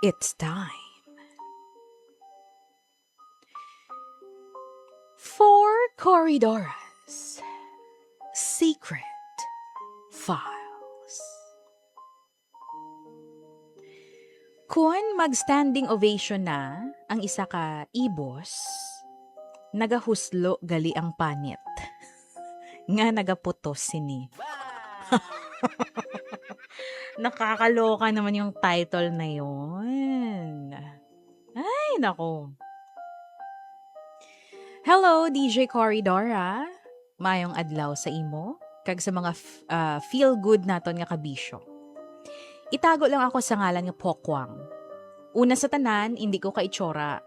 It's time for Corridoras Secret Files. Kung mag-standing ovation na ang isa ka ibos, nagahuslo gali ang panit. Nga nagaputos sini. Nakakaloka naman yung title na yun. Ay, nako. Hello, DJ Corridora. Mayong adlaw sa imo. Kag sa mga feel good naton nga kabisyo. Itago lang ako sa ngalan nga Pokwang. Una sa tanan, hindi ko kaitsura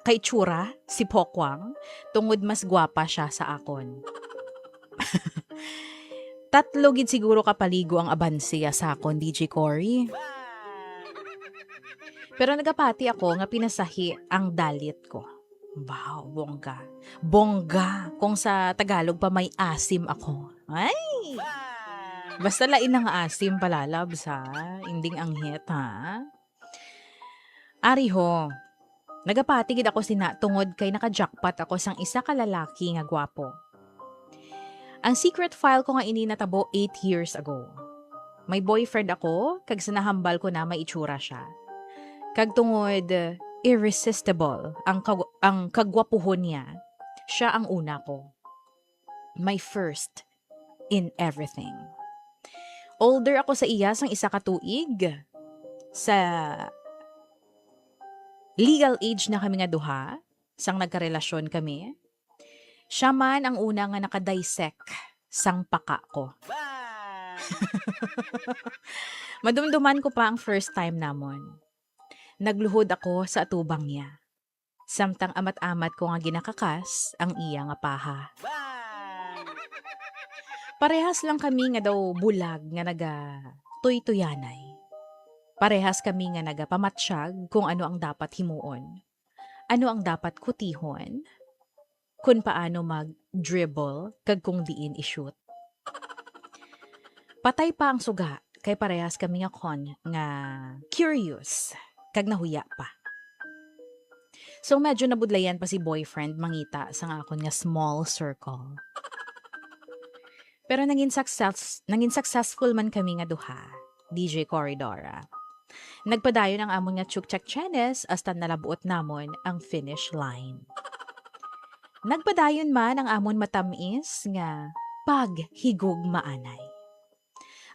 si Pokwang, tungod mas gwapa siya sa akon. Tatlo gid siguro kapaligo ang abansiya sa akon, DJ Cory. Pero nagapati ako nga pinasahi ang dalit ko. Wow, bongga. Bongga. Kung sa Tagalog pa may asim ako. Ay! Basta lain ng asim palalabs ha. Inding anghit ha. Ari ho. Nagapatigid ako sina tungod kay naka-jackpot ako sang isa ka lalaki nga gwapo. Ang secret file ko nga ini natabo 8 years ago. May boyfriend ako, kag sinahambal ko na may itsura siya. Kag tungod irresistible ang kagwapuhon niya, siya ang una ko. My first in everything. Older ako sa iya sang isa ka tuig. Sa legal age na kami nga duha, sang nagkarelasyon kami. Siya man ang una nga nakadissect sang paka ko. Madumduman ko pa ang first time namon. Nagluhod ako sa atubang niya. Samtang amat-amat ko nga ginakakas ang iya nga paha. Parehas lang kami nga daw bulag nga naga tuy-tuyanay. Parehas kami nga naga pamatsyag kung ano ang dapat himuon. Ano ang dapat kutihon. Kung paano mag-dribble kag kung diin i-shoot. Patay pa ang suga kay parehas kami nga curious kag nahuya pa. So medyo nabudlayan pa si boyfriend mangita sa akon nga small circle. Pero naging successful man kami nga duha, DJ Corridora. Nagpadayon ang amon nga chukchak chenes hasta nalabuot namon ang finish line. Nagpadayon man ang amon matamis nga paghigugmaanay.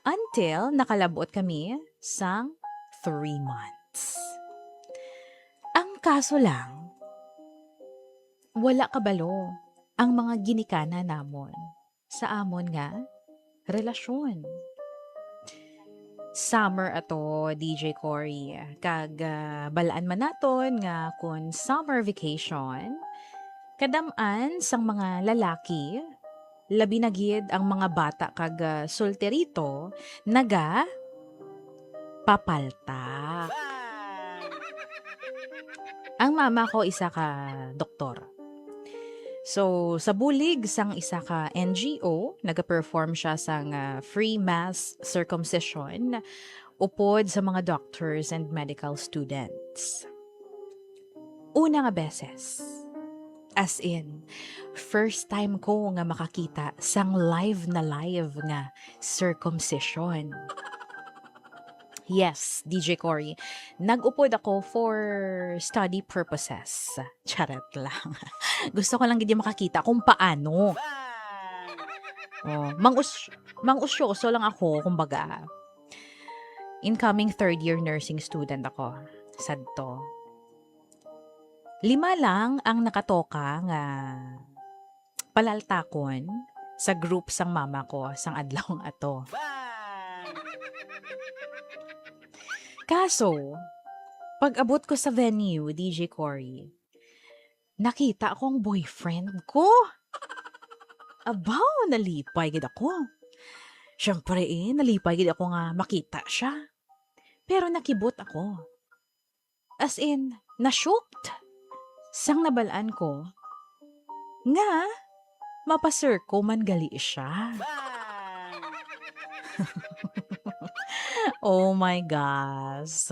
Until nakalabuot kami sang 3 months. Ang kaso lang, wala kabalo ang mga ginikana namon sa amon nga relasyon. Summer ato, DJ Cory. Kag balaan man naton nga kung summer vacation, kadamaan sang mga lalaki, labi na gid ang mga bata kag solterito, naga papalta. Ang mama ko isa ka doktor. So, sa bulig sang isa ka NGO, naga-perform siya sang free mass circumcision upod sa mga doctors and medical students. Una nga beses. As in, first time ko nga makakita sang live nga circumcision. Yes, DJ Cory. Nag-upod ako for study purposes. Charot lang. Gusto ko lang gid makakita kung paano. Oh, mang-usyoso lang ako, kumbaga. Incoming third year nursing student ako. Sadto. 5 lang ang nakatoka nga palaltakon sa group sang mama ko sang adlaw ato. Kaso, pag abot ko sa venue, DJ Cory, nakita akong boyfriend ko. Abaw, nalipay gid ako. Siyempre nalipay gid ako nga makita siya. Pero nakibot ako. As in, na-shocked. Sang nabalaan ko, nga, mapasir ko man gali siya. Oh my gosh.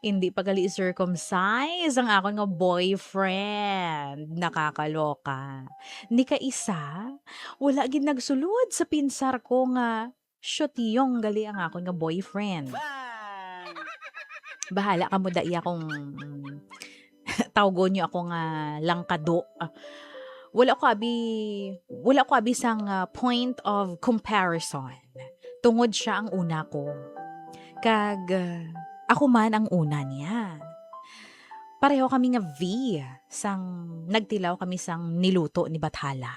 Hindi pa gali circumcise ang akon nga boyfriend. Nakakaloka. Ni kaisa, wala gid nagsulod sa pinsar ko nga syotiyong gali ang akon nga boyfriend. Bahala ka mo dai akong tawgon niyo ako nga langkado. Wala ko abi sang point of comparison. Tungod siya ang una ko. Kag ako man ang una niya. Pareho kami nga V sang nagtilaw kami sang niluto ni Bathala.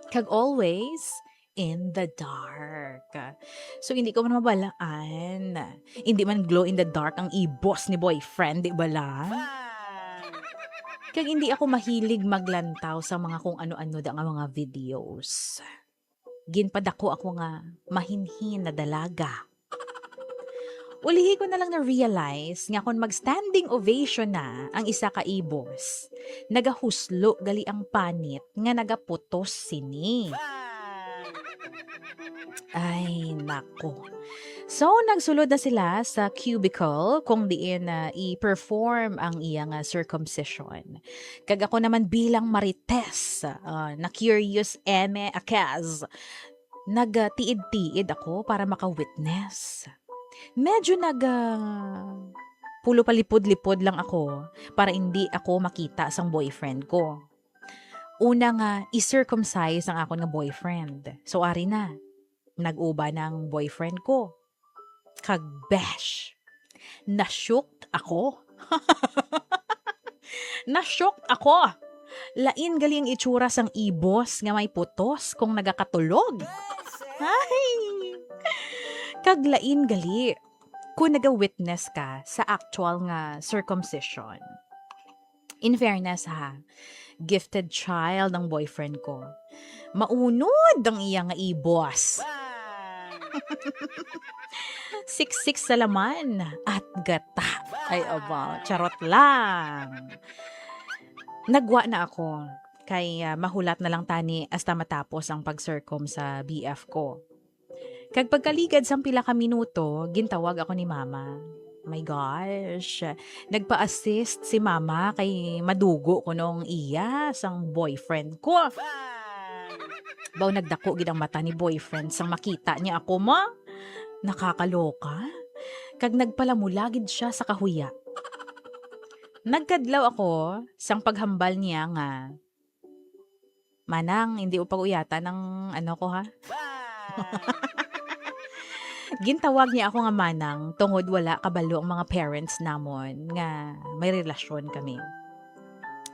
Kag always in the dark. So hindi ko man mabalaan. Hindi man glow in the dark ang ibos ni boyfriend, di bala? Kag hindi ako mahilig maglantaw sa mga kung ano-ano da nga mga videos. Ginpadako ako nga mahinhin na dalaga. Ulihi ko na lang na-realize nga kung mag-standing ovation na ang isa ka ibos, nagahuslo gali ang panit nga nagaputos sini. Ay, nako. So, nagsulod na sila sa cubicle kung diin na i-perform ang iyang circumcision. Kag ako naman bilang marites, na curious eme akaz, nagtiid-tiid ako para maka-witness. Medyo pulo palipod-lipod lang ako para hindi ako makita sang boyfriend ko. Una nga, i-circumcise ang akon nga boyfriend. So, ari na. Nag-uba ng boyfriend ko. Kag besh. Nashocked ako. Nashocked ako. Lain gali ang itsura sang ibos nga may putos kung nagakatulog. Ay! Kag lain gali kung naga-witness ka sa actual nga circumcision. In fairness ha, gifted child ang boyfriend ko. Maunod ang iyang nga ibos. Siksik sa laman at gata. Ay, aba, charot lang. Nagwa na ako. Kay mahulat na lang tani hasta matapos ang pag-circum sa BF ko. Kag pagkaligad sang pila ka minuto, gintawag ako ni mama. My gosh, nagpa-assist si mama kay madugo ko nung iya sang boyfriend ko. Baw nagdako gid ang mata ni boyfriend sang makita niya ako ma. Nakakaloka. Kag nagpalamula gid siya sa kahuya. Nagkadlaw ako sang paghambal niya nga, Manang, hindi upag uyata ng ano ko ha. Gintawag niya ako nga manang tungod wala kabalo ang mga parents namon nga may relasyon kami.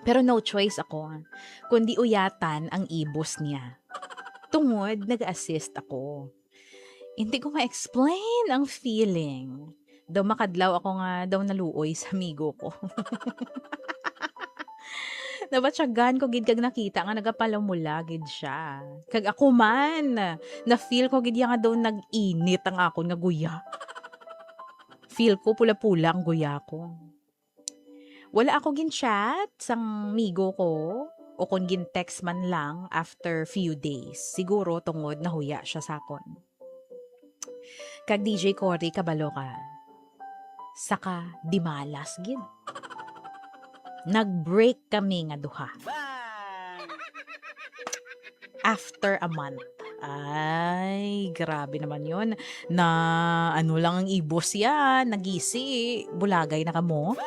Pero no choice ako kundi uyatan ang ibos niya. Tungod nag-assist ako. Hindi ko ma-explain ang feeling. Daw makadlaw ako nga daw naluoy sa amigo ko. Nabatsagan ko gid kag nakita nga nagapalamula gid siya. Kag ako man, na-feel ko gid nga daw nag-init ang akon nga guya. Feel ko pula-pula ang guya ko. Wala ako gin-chat sang migo ko o kung gin-text man lang after few days. Siguro tungod nahuya siya sa akon. Kag DJ Cory kabalo ka. Saka di malas gid. Nag-break kami nga duha. After a month. Ay, grabe naman yon. Na ano lang ang ibos yan. Nagisi. Bulagay na kamo.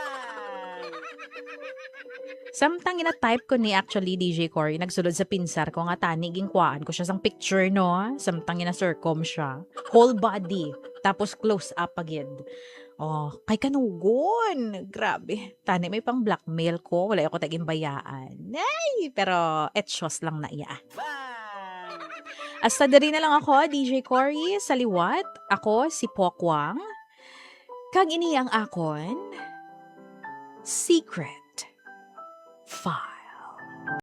Samtang ina-type ko ni actually DJ Cory, nagsulod sa pinsar ko nga tani gingkwaan ko siya sang picture no. Samtang ina-circum siya. Whole body. Tapos close up agad. Oh, kay kanugon. Grabe. Tani may pang blackmail ko. Wala ako taging bayaan. Ay, pero etsyos lang na iya. Hasta diri na lang ako, DJ Cory, sa liwat. Ako, si Pokwang. Kag ini ang akon, Secret 5.